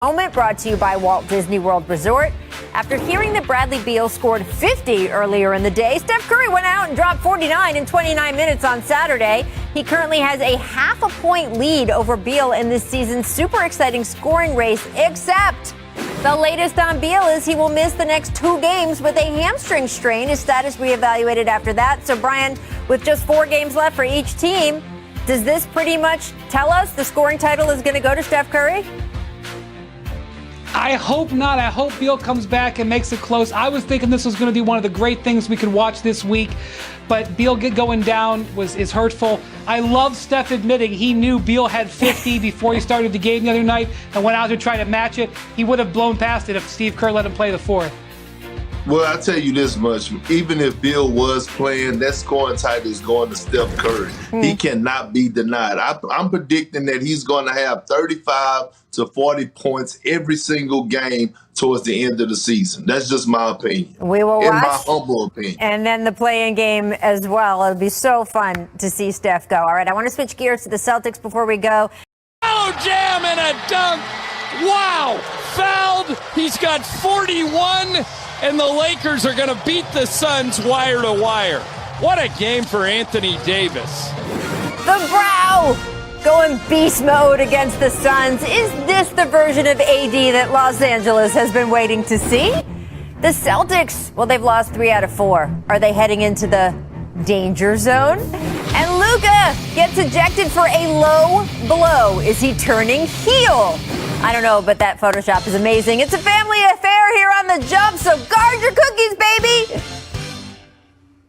Moment brought to you by Walt Disney World Resort. After hearing that Bradley Beal scored 50 earlier in the day, Steph Curry went out and dropped 49 in 29 minutes on Saturday. He currently has a half-a-point lead over Beal in this season's super exciting scoring race, except the latest on Beal is he will miss the next 2 games with a hamstring strain. His status reevaluated after that. So, Brian, with just 4 games left for each team, does this pretty much tell us the scoring title is going to go to Steph Curry? I hope not. I hope Beal comes back and makes it close. I was thinking this was going to be one of the great things we could watch this week, but Beal going down is hurtful. I love Steph admitting he knew Beal had 50 before he started the game the other night and went out to try to match it. He would have blown past it if Steve Kerr let him play the fourth. Well, I'll tell you this much. Even if Beal was playing, that scoring title is going to Steph Curry. He cannot be denied. I'm predicting that he's going to have 35 to 40 points every single game towards the end of the season. That's just my opinion. We will watch. In my humble opinion. And then the play-in game as well. It'll be so fun to see Steph go. All right, I want to switch gears to the Celtics before we go. Oh, jam and a dunk. Wow. Fouled. He's got 41. And the Lakers are going to beat the Suns wire to wire. What a game for Anthony Davis. The Brow going beast mode against the Suns. Is this the version of AD that Los Angeles has been waiting to see? The Celtics, well, they've lost 3 out of 4. Are they heading into the danger zone? And Luka gets ejected for a low blow. Is he turning heel? I don't know, but that Photoshop is amazing. It's a family affair here on The Jump, so guard your cookies, baby!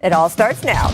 It all starts now.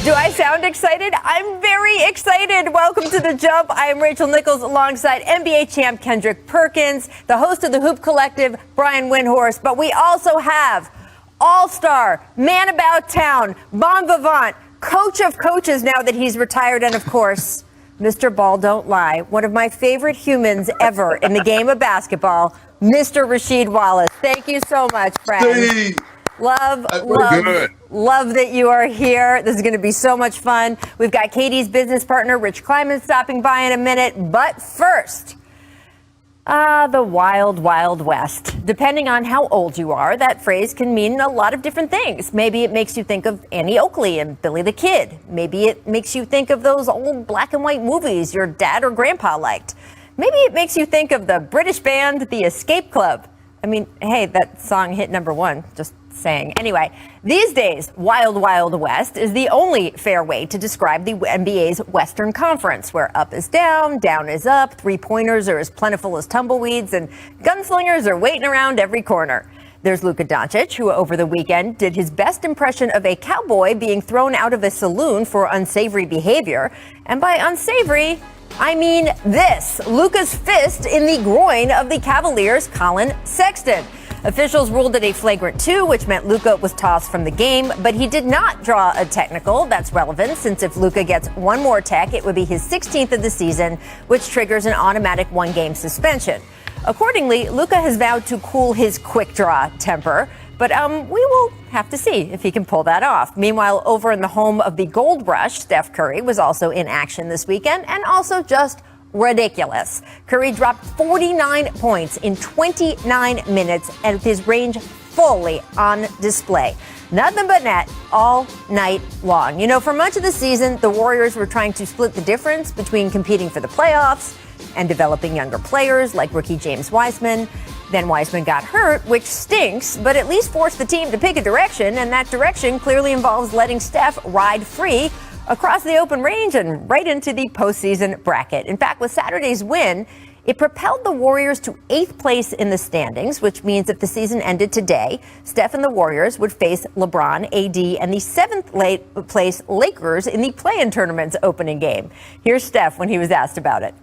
Do I sound excited? I'm very excited. Welcome to The Jump. I am Rachel Nichols alongside NBA champ Kendrick Perkins, the host of the Hoop Collective, Brian Windhorst. But we also have all-star, man about town, bon vivant, coach of coaches now that he's retired, and of course, Mr. Ball Don't Lie, one of my favorite humans ever in the game of basketball, Mr. Rasheed Wallace. Thank you so much, friend. Hey. Love that you are here. This is going to be so much fun. We've got Katie's business partner, Rich Kleiman, stopping by in a minute. But first, the wild, wild west. Depending on how old you are, that phrase can mean a lot of different things. Maybe it makes you think of Annie Oakley and Billy the Kid. Maybe it makes you think of those old black and white movies your dad or grandpa liked. Maybe it makes you think of the British band, The Escape Club. I mean, hey, that song hit #1, just saying. Anyway, these days, Wild Wild West is the only fair way to describe the NBA's Western Conference, where up is down, down is up, three-pointers are as plentiful as tumbleweeds, and gunslingers are waiting around every corner. There's Luka Doncic, who over the weekend did his best impression of a cowboy being thrown out of a saloon for unsavory behavior. And by unsavory, I mean this, Luka's fist in the groin of the Cavaliers' Colin Sexton. Officials ruled it a flagrant 2, which meant Luka was tossed from the game, but he did not draw a technical. That's relevant, since if Luka gets one more tech, it would be his 16th of the season, which triggers an automatic 1-game suspension. Accordingly, Luka has vowed to cool his quick draw temper, but we will have to see if he can pull that off. Meanwhile, over in the home of the Gold Rush, Steph Curry was also in action this weekend, and also just ridiculous. Curry dropped 49 points in 29 minutes and with his range fully on display. Nothing but net all night long. You know, for much of the season, the Warriors were trying to split the difference between competing for the playoffs and developing younger players like rookie James Wiseman. Then Wiseman got hurt, which stinks, but at least forced the team to pick a direction, and that direction clearly involves letting Steph ride free across the open range and right into the postseason bracket. In fact, with Saturday's win, it propelled the Warriors to 8th place in the standings, which means if the season ended today, Steph and the Warriors would face LeBron, AD, and the 7th place Lakers in the play-in tournament's opening game. Here's Steph when he was asked about it.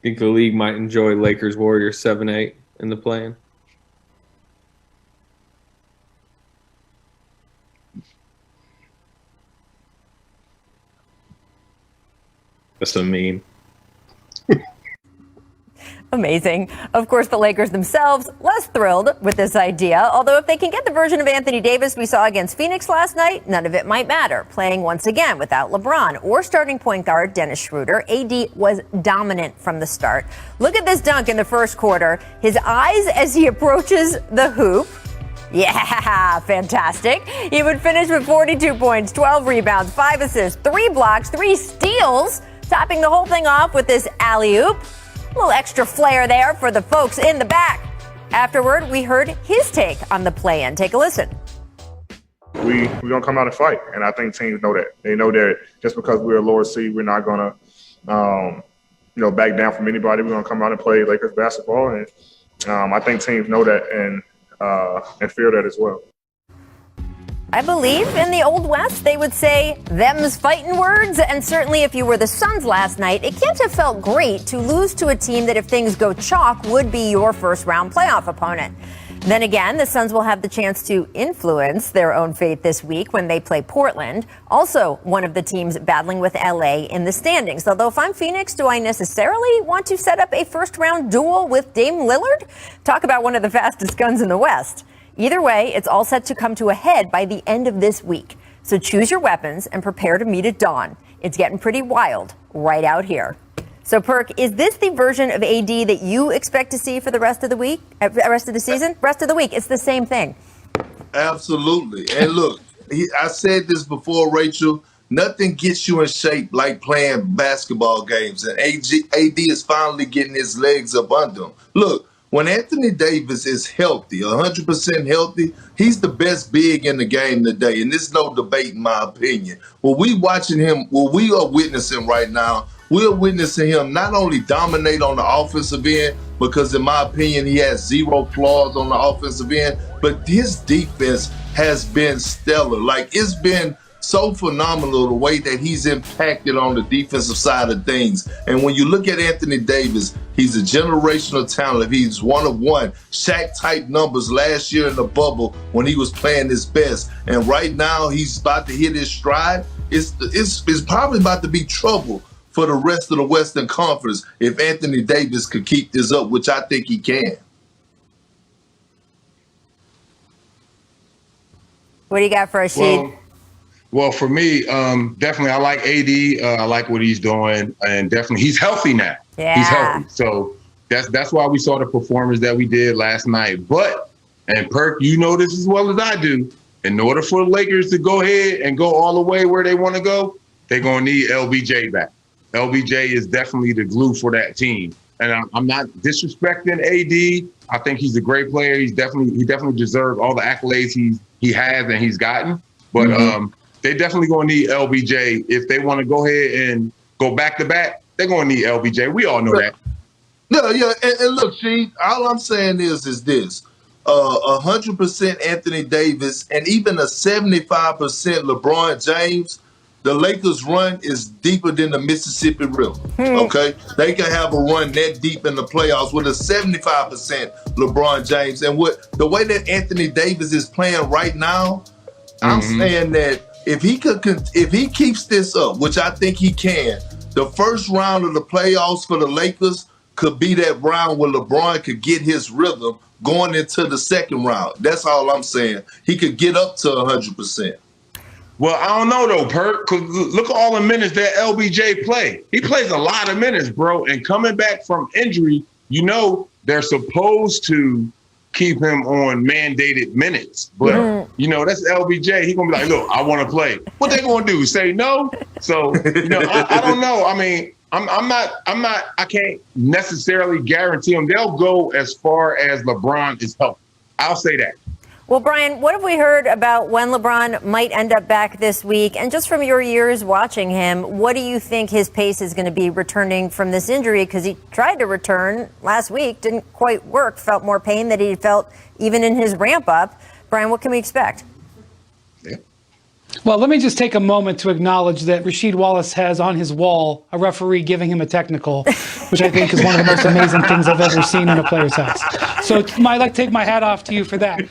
Think the league might enjoy Lakers-Warriors 7-8 in the play-in? That's a meme. Amazing. Of course, the Lakers themselves less thrilled with this idea, although if they can get the version of Anthony Davis we saw against Phoenix last night, none of it might matter. Playing once again without LeBron or starting point guard Dennis Schroeder, AD was dominant from the start. Look at this dunk in the first quarter. His eyes as he approaches the hoop. Yeah, fantastic. He would finish with 42 points, 12 rebounds, 5 assists, 3 blocks, 3 steals, topping the whole thing off with this alley-oop. A little extra flair there for the folks in the back. Afterward, we heard his take on the play-in. Take a listen. We're going to come out and fight, and I think teams know that. They know that just because we're a lower seed, we're not going to back down from anybody. We're going to come out and play Lakers basketball, and I think teams know that and fear that as well. I believe in the Old West, they would say them's fighting words. And certainly if you were the Suns last night, it can't have felt great to lose to a team that if things go chalk would be your first round playoff opponent. Then again, the Suns will have the chance to influence their own fate this week when they play Portland, also one of the teams battling with LA in the standings. Although if I'm Phoenix, do I necessarily want to set up a first round duel with Dame Lillard? Talk about one of the fastest guns in the West. Either way, it's all set to come to a head by the end of this week. So choose your weapons and prepare to meet at dawn. It's getting pretty wild right out here. So, Perk, is this the version of AD that you expect to see for the rest of the week, rest of the season? Rest of the week, it's the same thing. Absolutely. And look, I said this before, Rachel, nothing gets you in shape like playing basketball games. And AD is finally getting his legs up under him. Look, when Anthony Davis is healthy, 100% healthy, he's the best big in the game today. And there's no debate in my opinion. What we are witnessing right now, we're witnessing him not only dominate on the offensive end, because in my opinion, he has 0 flaws on the offensive end, but his defense has been stellar. Like, it's been so phenomenal the way that he's impacted on the defensive side of things. And when you look at Anthony Davis, he's a generational talent. He's one of one. Shaq-type numbers last year in the bubble when he was playing his best. And right now, he's about to hit his stride. It's probably about to be trouble for the rest of the Western Conference if Anthony Davis could keep this up, which I think he can. What do you got for us, Sheed? Well, for me, definitely I like AD. I like what he's doing, and definitely he's healthy now. Yeah. He's healthy. So that's why we saw the performance that we did last night. But, and Perk, you know this as well as I do, in order for the Lakers to go ahead and go all the way where they want to go, they're going to need LBJ back. LBJ is definitely the glue for that team. And I'm not disrespecting AD. I think he's a great player. He definitely deserves all the accolades he has and he's gotten. But they definitely going to need LBJ. If they want to go ahead and go back-to-back, they're going to need LBJ. We all know that. Yeah. And look, Sheed, all I'm saying is this. 100% Anthony Davis and even a 75% LeBron James, the Lakers' run is deeper than the Mississippi River, okay? They can have a run that deep in the playoffs with a 75% LeBron James. And the way that Anthony Davis is playing right now, I'm saying that if he keeps this up, which I think he can, the first round of the playoffs for the Lakers could be that round where LeBron could get his rhythm going into the second round. That's all I'm saying. He could get up to 100%. Well, I don't know, though, Perk, because look at all the minutes that LBJ play. He plays a lot of minutes, bro. And coming back from injury, they're supposed to keep him on mandated minutes. But, that's LBJ. He's going to be like, look, I want to play. What they going to do, say no? So, I don't know. I mean, I can't necessarily guarantee them. They'll go as far as LeBron is healthy. I'll say that. Well, Brian, what have we heard about when LeBron might end up back this week? And just from your years watching him, what do you think his pace is going to be returning from this injury? Because he tried to return last week, didn't quite work, felt more pain than he felt even in his ramp up. Brian, what can we expect? Well, let me just take a moment to acknowledge that Rasheed Wallace has on his wall a referee giving him a technical, which I think is one of the most amazing things I've ever seen in a player's house. So I'd like to take my hat off to you for that.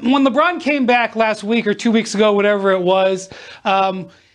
When LeBron came back last week or 2 weeks ago, whatever it was,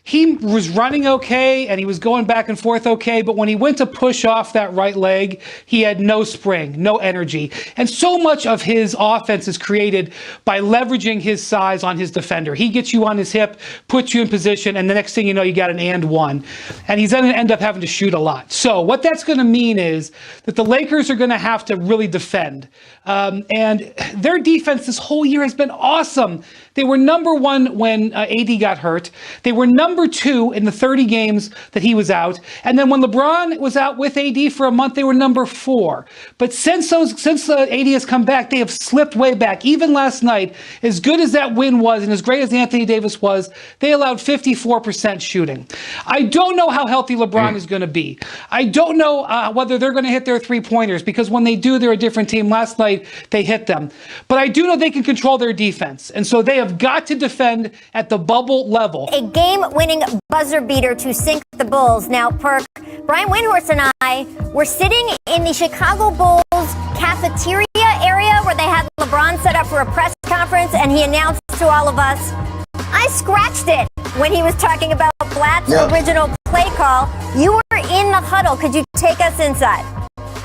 he was running okay and he was going back and forth okay, but when he went to push off that right leg, he had no spring, no energy. And so much of his offense is created by leveraging his size on his defender. He gets you on his hip, puts you in position, and the next thing you know, you got an and one. And he's going to end up having to shoot a lot. So what that's going to mean is that the Lakers are going to have to really defend. And their defense this whole year has been awesome. They were number one when AD got hurt. They were number two in the 30 games that he was out. And then when LeBron was out with AD for a month, they were number four. But since AD has come back, they have slipped way back. Even last night, as good as that win was and as great as Anthony Davis was, they allowed 54% shooting. I don't know how healthy LeBron is going to be. I don't know whether they're going to hit their three-pointers, because when they do, they're a different team. Last night, they hit them. But I do know they can control their defense. And so they have got to defend at the bubble level. A game-winning buzzer beater to sink the Bulls. Now, Perk, Brian Windhorst and I were sitting in the Chicago Bulls cafeteria area where they had LeBron set up for a press conference, and he announced to all of us, I scratched it when he was talking about Blatt's original play call. You were in the huddle. Could you take us inside?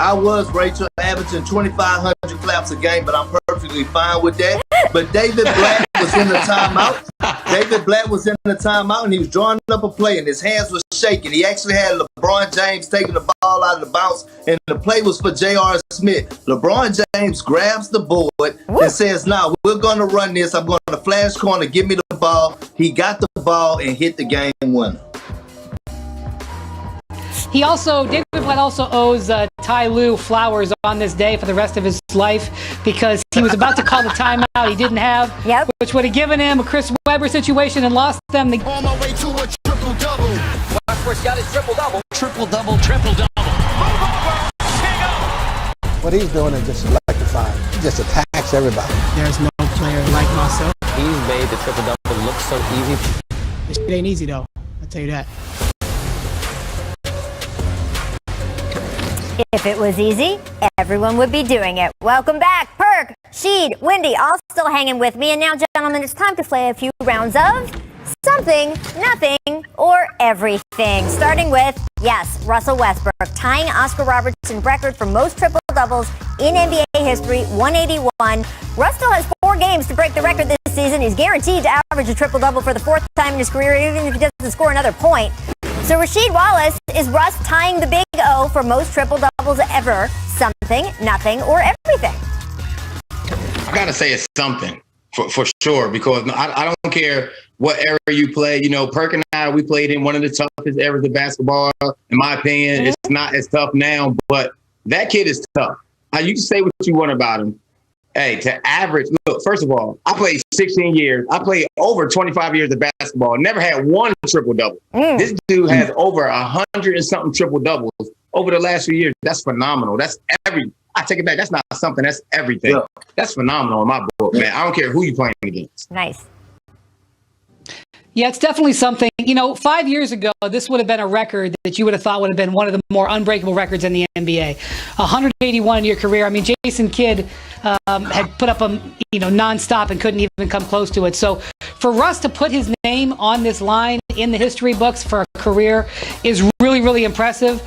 I was, Rachel, averaging 2,500 claps a game, but I'm perfectly fine with that. But David Blatt was in the timeout. David Blatt was in the timeout, and he was drawing up a play, and his hands were shaking. He actually had LeBron James taking the ball out of the bounce, and the play was for J.R. Smith. LeBron James grabs the board and says, "Nah, we're going to run this. I'm going to flash corner. Give me the ball." He got the ball and hit the game winner. David Blatt also owes Ty Lue flowers on this day for the rest of his life, because he was about to call the timeout he didn't have, which would have given him a Chris Webber situation and lost them. On my way to a triple-double. Westbrook's got his triple-double. Triple-double, triple-double. Move over. Hang up. What he's doing is just electrifying. He just attacks everybody. There's no player like myself. He's made the triple-double look so easy. This shit ain't easy, though. I'll tell you that. If it was easy, everyone would be doing it. Welcome back, Perk, Sheed, Wendy, all still hanging with me. And now, gentlemen, it's time to play a few rounds of something, nothing, or everything. Starting with, yes, Russell Westbrook, tying Oscar Robertson's record for most triple-doubles in NBA history, 181. Russ still has 4 games to break the record this season. He's guaranteed to average a triple-double for the 4th time in his career, even if he doesn't score another point. So Rasheed Wallace, is Russ tying the Big O for most triple-doubles ever? Something, nothing, or everything? I gotta say it's something for sure, because I don't care what era you play. You know, Perk and I, we played in one of the toughest eras of basketball. In my opinion, it's not as tough now, but that kid is tough. You can say what you want about him. Hey, to average, look, first of all, I played 16 years. I played over 25 years of basketball. Never had one triple-double. This dude has over 100 and something triple-doubles over the last few years. That's phenomenal. That's I take it back. That's not something. That's everything. Yeah. That's phenomenal in my book, man. I don't care who you're playing against. Nice. Yeah, it's definitely something. You know, 5 years ago, this would have been a record that you would have thought would have been one of the more unbreakable records in the NBA. 181 in your career. I mean, Jason Kidd had put up nonstop and couldn't even come close to it. So for Russ to put his name on this line in the history books for a career is really, really impressive.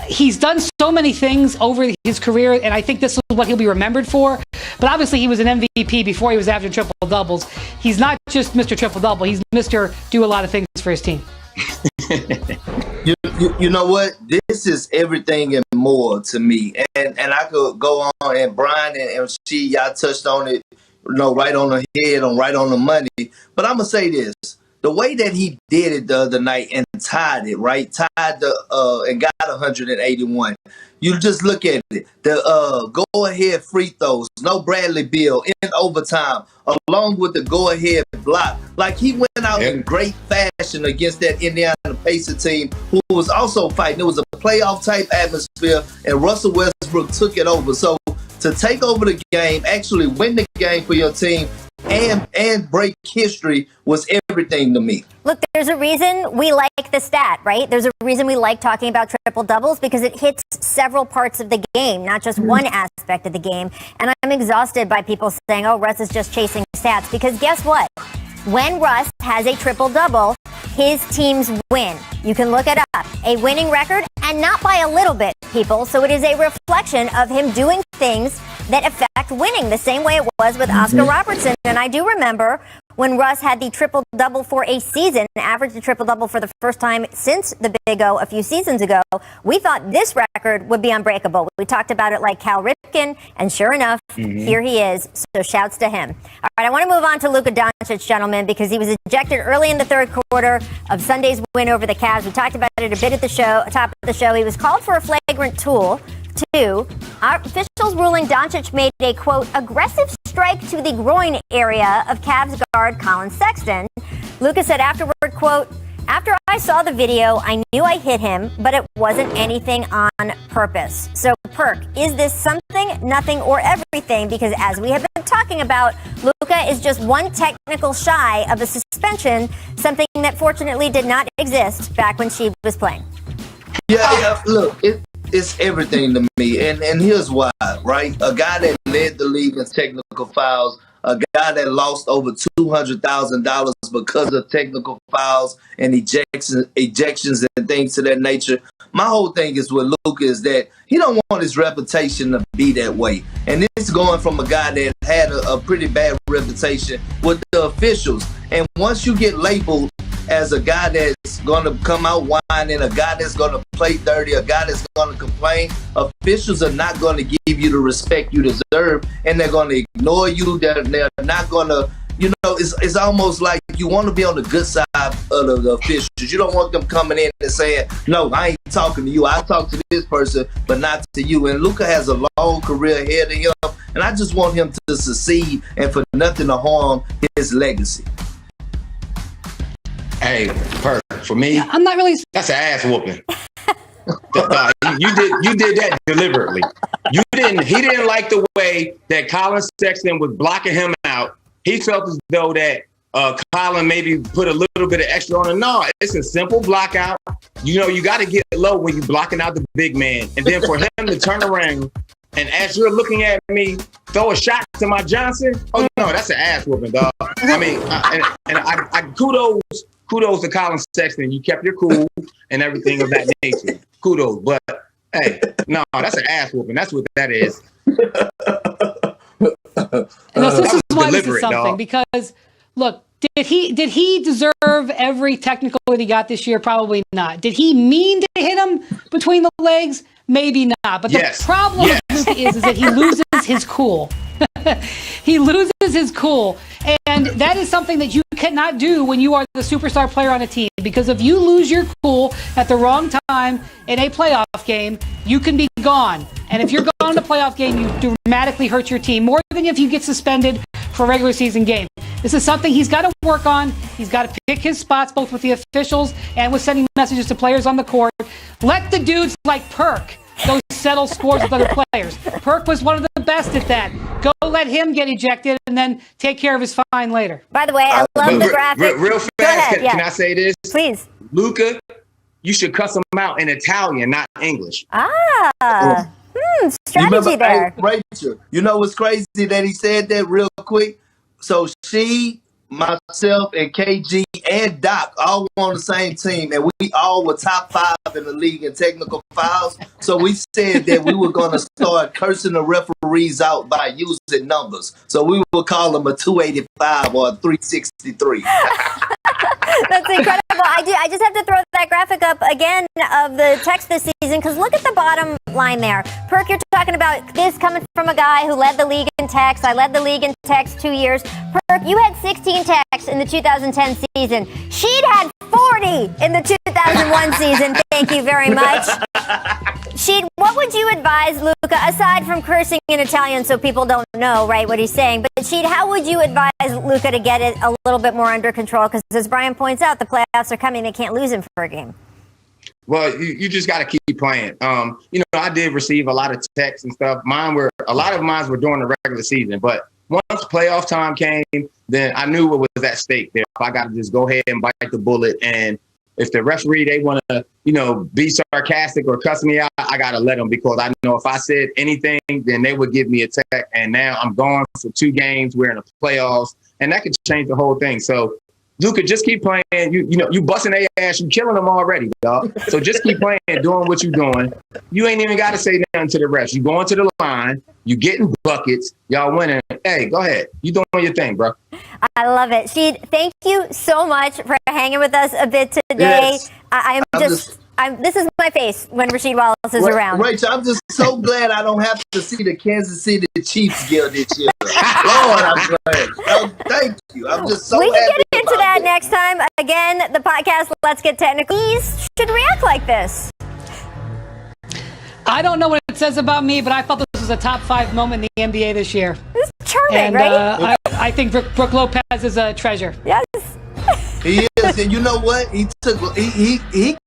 He's done so many things over his career, and I think this is what he'll be remembered for. But obviously, he was an MVP before he was after triple-doubles. He's not just Mr. Triple-Double. He's Mr. Do a lot of things for his team. You know what? This is everything and more to me. And I could go on, and Brian and y'all touched on it, right on the head, right on the money. But I'm going to say this. The way that he did it the other night and tied it, right? And got 181. You just look at it. The go-ahead free throws, no Bradley Beal in overtime, along with the go-ahead block. Like, he went out in great fashion against that Indiana Pacers team, who was also fighting. It was a playoff-type atmosphere, and Russell Westbrook took it over. So to take over the game, actually win the game for your team, and break history was everything to me. Look, there's a reason we like the stat, right? There's a reason we like talking about triple doubles, because it hits several parts of the game, not just one aspect of the game. And I'm exhausted by people saying, oh, Russ is just chasing stats, because guess what? When Russ has a triple-double, his teams win. You can look it up. A winning record, and not by a little bit, people. So it is a reflection of him doing things that affect winning, the same way it was with Oscar Robertson. And I do remember when Russ had the triple-double for a season, averaged a triple-double for the first time since the Big O a few seasons ago. We thought this record would be unbreakable. We talked about it like Cal Ripken, and sure enough, here he is. So shouts to him. All right, I want to move on to Luka Doncic, gentlemen, because he was ejected early in the third quarter of Sunday's win over the Cavs. We talked about it a bit at the show, top of the show. He was called for a flagrant tool. Two, our officials ruling Doncic made a, quote, aggressive strike to the groin area of Cavs guard Colin Sexton. Luka said afterward, quote, after I saw the video, I knew I hit him, but it wasn't anything on purpose. So, Perk, is this something, nothing, or everything? Because as we have been talking about, Luka is just one technical shy of a suspension, something that fortunately did not exist back when she was playing. Yeah, look, it's everything to me. And here's why, right? A guy that led the league in technical fouls, a guy that lost over $200,000 because of technical fouls and ejections and things to that nature. My whole thing is with Luka is that he don't want his reputation to be that way. And this is going from a guy that had a pretty bad reputation with the officials. And once you get labeled as a guy that's going to come out whining, a guy that's going to play dirty, a guy that's going to complain, officials are not going to give you the respect you deserve, and they're going to ignore you. They're not going to, it's almost like you want to be on the good side of the officials. You don't want them coming in and saying, no, I ain't talking to you. I talk to this person, but not to you. And Luka has a long career ahead of him, and I just want him to succeed and for nothing to harm his legacy. Hey, Perk, for me, I'm not really. That's an ass whooping. You did that deliberately. He didn't like the way that Colin Sexton was blocking him out. He felt as though that Colin maybe put a little bit of extra on it. No, it's a simple block out. You got to get low when you're blocking out the big man. And then for him to turn around and as you're looking at me, throw a shot to my Johnson. Oh, no, that's an ass whooping, dog. I mean, I kudos to Colin Sexton. You kept your cool and everything of that nature. Kudos. But, hey, no, that's an ass whooping. That's what that is. And this is why this is something, dog. because, look, did he deserve every technical that he got this year? Probably not. Did he mean to hit him between the legs? Maybe not. But the problem with Luka is that he loses his cool. He loses his cool. And that is something that you cannot do when you are the superstar player on a team. Because if you lose your cool at the wrong time in a playoff game, you can be gone. And if you're gone in a playoff game, you dramatically hurt your team more than if you get suspended for a regular season game. This is something he's got to work on. He's got to pick his spots, both with the officials and with sending messages to players on the court. Let the dudes like Perk go settle scores with other players. Perk was one of the best at that. Go let him get ejected and then take care of his fine later. By the way, I love the graphic. Real fast, Go ahead, can I say this? Please. Luka, you should cuss him out in Italian, not English. Strategy there. Hey, Rachel, you know what's crazy that he said that real quick? So she, myself, and KG and Doc all were on the same team, and we all were top 5 in the league in technical fouls. So we said that we were going to start cursing the referees out by using numbers. So we would call them a 285 or a 363. That's incredible. I just have to throw that graphic up again of the text this season, because look at the bottom line there. Perk, you're talking about this coming from a guy who led the league in text. I led the league in text 2 years. Perk, you had 16 texts in the 2010 season. She'd had 40 in the 2001 season. Thank you very much. Sheed, what would you advise Luka, aside from cursing in Italian so people don't know, right, what he's saying, but Sheed, how would you advise Luka to get it a little bit more under control? Because as Brian points out, the playoffs are coming. They can't lose him for a game. Well, you just got to keep playing. I did receive a lot of texts and stuff. A lot of mine were during the regular season, but once playoff time came, then I knew what was at stake there. I got to just go ahead and bite the bullet. And if the referee, they want to, be sarcastic or cuss me out, I got to let them, because I know if I said anything, then they would give me a tech. And now I'm gone for 2 games. We're in the playoffs, and that could change the whole thing. So Luka, just keep playing. You busting their ass. You killing them already, dog. So just keep playing, doing what you're doing. You ain't even got to say nothing to the refs. You going to the line. You getting buckets. Y'all winning. Hey, go ahead. You doing your thing, bro. I love it. Sheed, thank you so much for hanging with us a bit today. Yes. This is my face when Rasheed Wallace is around. Rachel, I'm just so glad I don't have to see the Kansas City Chiefs gear this year. Lord, I'm glad. Oh, thank you. I'm just so happy. We can get into that next time. Again, the podcast, Let's Get Technical, should react like this. I don't know what it says about me, but I thought this was a top 5 moment in the NBA this year. This is charming, and, right? I think Brooke Lopez is a treasure. Yes. He is, and you know what? He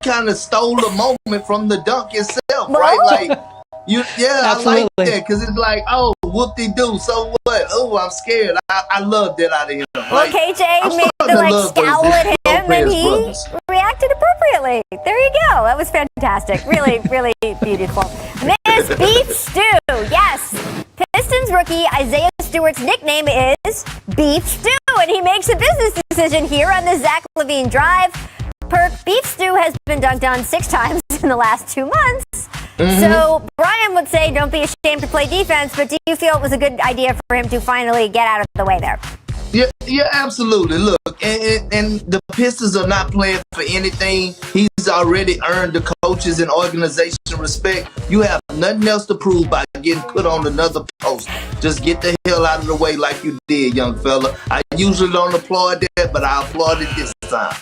kind of stole the moment from the dunk itself, right? Like, Absolutely. I like that because it's like, oh, whoop-de-doo, so what? Oh, I'm scared. I love that out of him. Well, KJ made the scowl at him, and he reacted appropriately. There you go. That was fantastic. Really, really beautiful. Miss Beef Stew. Yes. Pistons rookie Isaiah Stewart's nickname is Beef Stew, and he makes a business decision here on the Zach LaVine Drive. Perk, Beef Stew has been dunked on 6 times in the last 2 months. So Brian would say don't be ashamed to play defense, but do you feel it was a good idea for him to finally get out of the way there? Yeah, absolutely. Look, and the Pistons are not playing for anything. He's already earned the coaches and organization respect. You have nothing else to prove by getting put on another post. Just get the hell out of the way like you did, young fella. I usually don't applaud that, but I applaud it this time.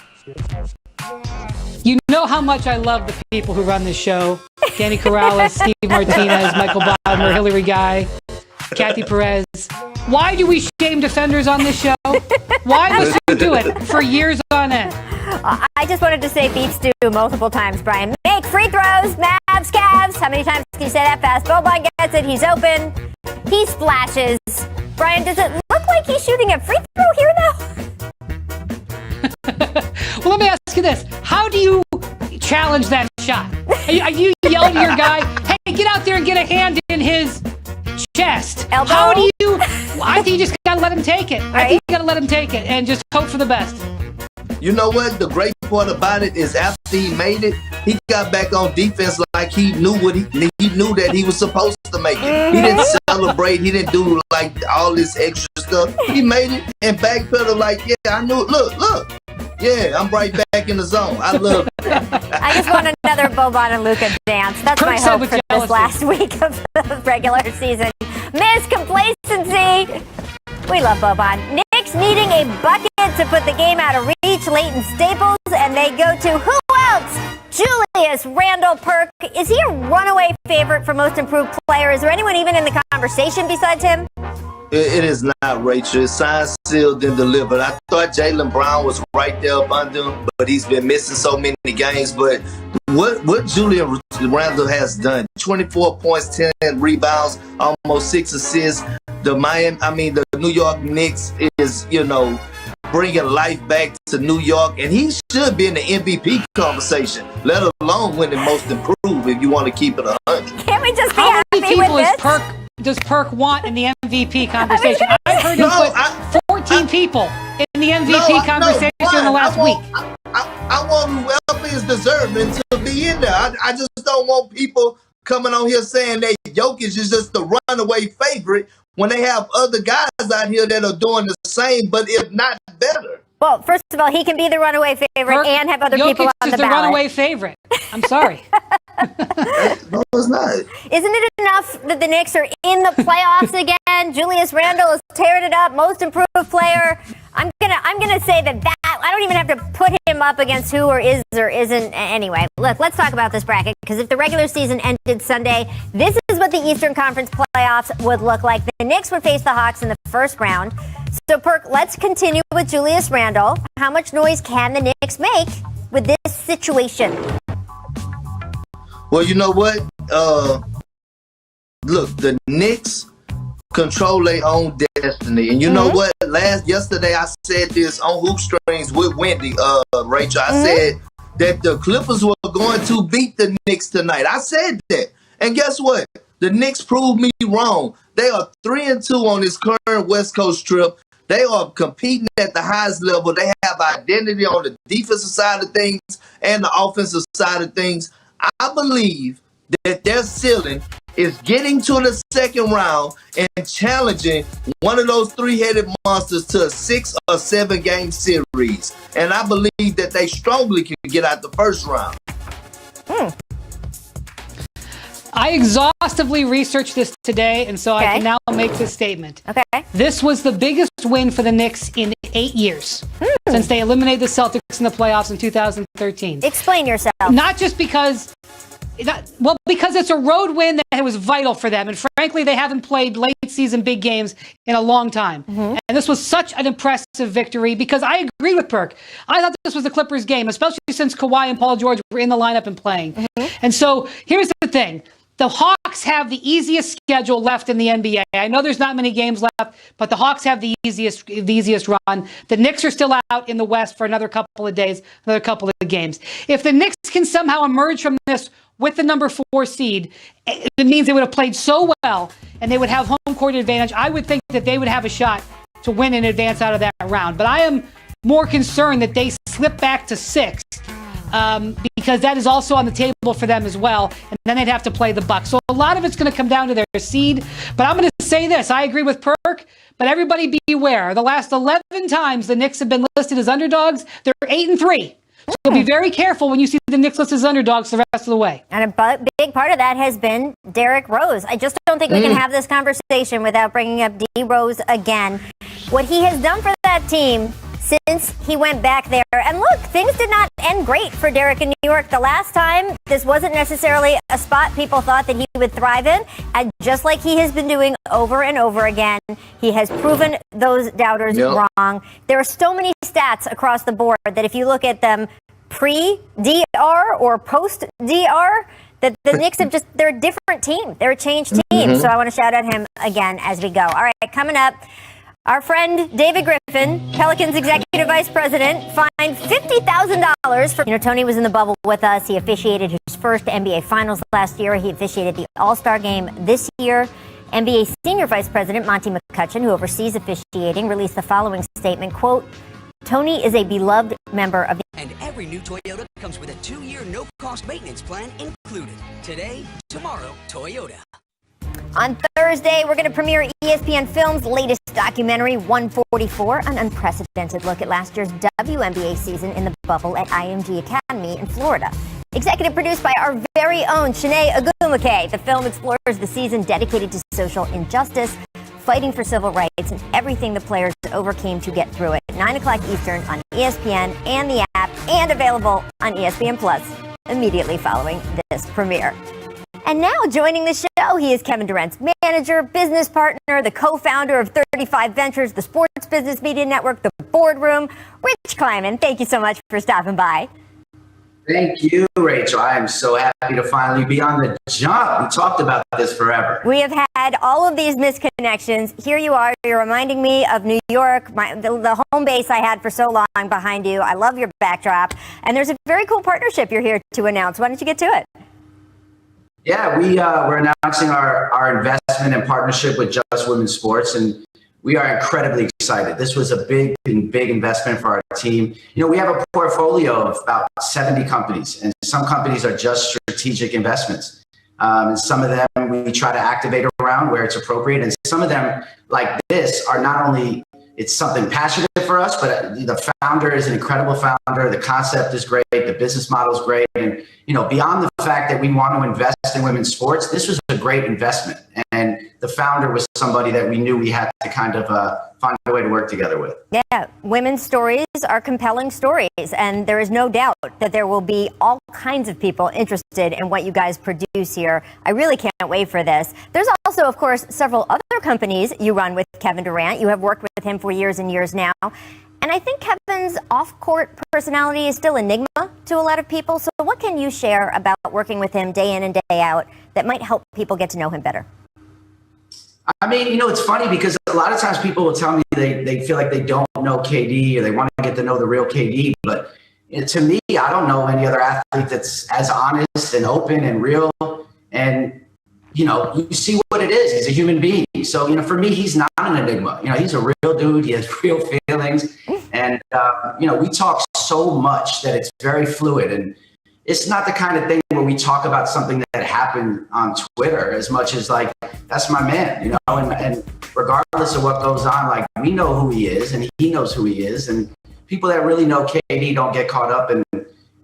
You know how much I love the people who run this show. Danny Corrales, Steve Martinez, Michael Bodmer, Hillary Guy, Kathy Perez. Why do we shame defenders on this show? Why must you do it for years on end? I just wanted to say Beef Stew multiple times, Brian. Make free throws, Mavs, Cavs. How many times can you say that fast? Boban gets it. He's open. He splashes. Brian, does it look like he's shooting a free throw here, though? Well, let me ask you this. How do you challenge that shot? Are you yelling to your guy, hey, get out there and get a hand in his chest? Elbow? How do you? I think you just got to let him take it. Right? I think you got to let him take it and just hope for the best. You know what? The great part about it is after he made it, he got back on defense like he knew he knew that he was supposed to make it. He didn't celebrate. He didn't do like all this extra stuff. He made it and backpedaled like, yeah, I knew it. Look. Yeah, I'm right back in the zone. I love it. I just want another Boban and Luka dance. That's my hope for this last week of the regular season. Miss Complacency. We love Boban. Knicks needing a bucket to put the game out of reach. Leighton Staples, and they go to who else? Julius Randle. Perk. Is he a runaway favorite for most improved player? Is there anyone even in the conversation besides him? It is not, Rachel. It's signed, sealed, and delivered. I thought Jaylen Brown was right there up under him, but he's been missing so many games. But what Julius Randle has done, 24 points, 10 rebounds, almost 6 assists. The New York Knicks is, bringing life back to New York, and he should be in the MVP conversation, let alone winning most improved if you want to keep it 100. Can't we just be How many happy people with this? does Perk want in the MVP conversation? I've heard him put 14 people in the MVP conversation in the last week. I want whoever is deserving to be in there. I just don't want people coming on here saying that Jokic is just the runaway favorite when they have other guys out here that are doing the same, but if not better. Well, first of all, he can be the runaway favorite Perk, and have other Jokic people on the is the ballot. runaway favorite. I'm sorry. No, it's not. Isn't it enough that the Knicks are in the playoffs again? Julius Randle is tearing it up, most improved player. I'm gonna say that I don't even have to put him up against who or is or isn't. Anyway, look, let's talk about this bracket, because if the regular season ended Sunday, this is what the Eastern Conference playoffs would look like. The Knicks would face the Hawks in the first round. So, Perk, let's continue with Julius Randle. How much noise can the Knicks make with this situation? Well, you know what? Look, the Knicks control their own destiny. And you know what? Yesterday I said this on Hoop Strings with Wendy, Rachel. I said that the Clippers were going to beat the Knicks tonight. I said that. And guess what? The Knicks proved me wrong. They are 3-2 on this current West Coast trip. They are competing at the highest level. They have identity on the defensive side of things and the offensive side of things. I believe that their ceiling is getting to the second round and challenging one of those three-headed monsters to a 6 or 7 game series. And I believe that they strongly can get out the first round. I exhaustively researched this today, and so I can now make this statement. Okay. This was the biggest win for the Knicks in 8 years since they eliminated the Celtics in the playoffs in 2013. Explain yourself. Not just because it's a road win that was vital for them. And frankly, they haven't played late season big games in a long time. And this was such an impressive victory because I agree with Perk. I thought this was the Clippers game, especially since Kawhi and Paul George were in the lineup and playing. And so here's the thing. The Hawks have the easiest schedule left in the NBA. I know there's not many games left, but the Hawks have the easiest run. The Knicks are still out in the West for another couple of days, another couple of games. If the Knicks can somehow emerge from this with the number 4 seed, it means they would have played so well and they would have home court advantage. I would think that they would have a shot to win in advance out of that round. But I am more concerned that they slip back to 6. Because that is also on the table for them as well, and then they'd have to play the Bucks. So a lot of it's going to come down to their seed. But I'm going to say this: I agree with Perk, but everybody beware. The last 11 times the Knicks have been listed as underdogs, they're 8-3. So be very careful when you see the Knicks listed as underdogs the rest of the way. And a big part of that has been Derrick Rose. I just don't think we can have this conversation without bringing up D. Rose again. What he has done for that team since he went back there. And look, things did not end great for Derrick in New York. The last time, this wasn't necessarily a spot people thought that he would thrive in. And just like he has been doing over and over again, he has proven those doubters wrong. There are so many stats across the board that if you look at them pre-DR or post-DR, that the Knicks have they're a different team. They're a changed team. So I want to shout out him again as we go. All right, coming up, our friend David Griffin, Pelicans Executive Vice President, fined $50,000 for, Tony was in the bubble with us. He officiated his first NBA Finals last year. He officiated the All-Star Game this year. NBA Senior Vice President Monty McCutcheon, who oversees officiating, released the following statement, quote, Tony is a beloved member of the... And every new Toyota comes with a 2-year no-cost maintenance plan included. Today, tomorrow, Toyota. On Thursday, we're going to premiere ESPN Films' latest documentary, 144, an unprecedented look at last year's WNBA season in the bubble at IMG Academy in Florida. Executive produced by our very own Shanae Agumake. The film explores the season dedicated to social injustice, fighting for civil rights, and everything the players overcame to get through it. 9 o'clock Eastern on ESPN and the app, and available on ESPN Plus immediately following this premiere. And now joining the show, he is Kevin Durant's manager, business partner, the co-founder of 35 Ventures, the Sports Business Media Network, the Boardroom, Rich Kleiman. Thank you so much for stopping by. Thank you, Rachel. I am so happy to finally be on the jump. We talked about this forever. We have had all of these misconnections. Here you are. You're reminding me of New York, the home base I had for so long behind you. I love your backdrop. And there's a very cool partnership you're here to announce. Why don't you get to it? Yeah, we're announcing our investment and partnership with Just Women's Sports, and we are incredibly excited. This was a big investment for our team. We have a portfolio of about 70 companies, and some companies are just strategic investments. And some of them we try to activate around where it's appropriate, and some of them, like this, are not only it's something passionate for us, but the founder is an incredible founder. The concept is great. The business model is great. And, beyond the fact that we want to invest in women's sports, this was a great investment. And the founder was somebody that we knew we had to kind of find a way to work together with. Yeah, women's stories are compelling stories. And there is no doubt that there will be all kinds of people interested in what you guys produce here. I really can't wait for this. There's also, of course, several other companies you run with Kevin Durant. You have worked with him for years and years now. And I think Kevin's off-court personality is still enigma to a lot of people. So what can you share about working with him day in and day out that might help people get to know him better? I mean, it's funny because a lot of times people will tell me they feel like they don't know KD or they want to get to know the real KD. But to me, I don't know any other athlete that's as honest and open and real. And you see what it is. He's a human being. So, for me, he's not an enigma. He's a real dude. He has real feelings. And, we talk so much that it's very fluid. And it's not the kind of thing where we talk about something that happened on Twitter as much as like, that's my man, and regardless of what goes on, like we know who he is and he knows who he is. And people that really know KD don't get caught up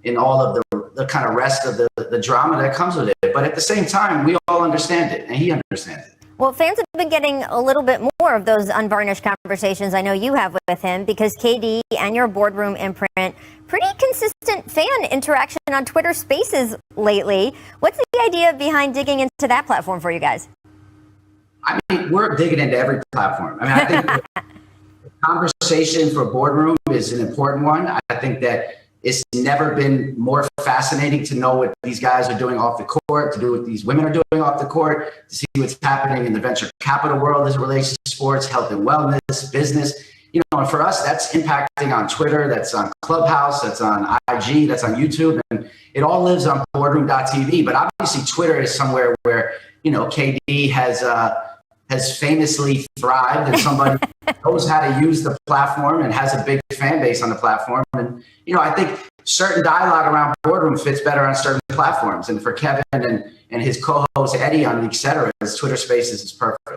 in all of the kind of rest of the drama that comes with it. But at the same time, we all understand it and he understands it. Well, fans have been getting a little bit more of those unvarnished conversations I know you have with him, because KD and your boardroom imprint, pretty consistent fan interaction on Twitter Spaces lately. What's the idea behind digging into that platform for you guys? I mean, we're digging into every platform. I mean, I think the conversation for boardroom is an important one. I think that it's never been more fascinating to know what these guys are doing off the court, to do what these women are doing off the court, to see what's happening in the venture capital world as it relates to sports, health and wellness, business. And for us, that's impacting on Twitter, that's on Clubhouse, that's on IG, that's on YouTube, and it all lives on boardroom.tv. But obviously, Twitter is somewhere where, KD has famously thrived, and somebody knows how to use the platform and has a big fan base on the platform. And, I think certain dialogue around boardroom fits better on certain platforms. And for Kevin and his co-host Eddie on Et Cetera, his Twitter Spaces is perfect.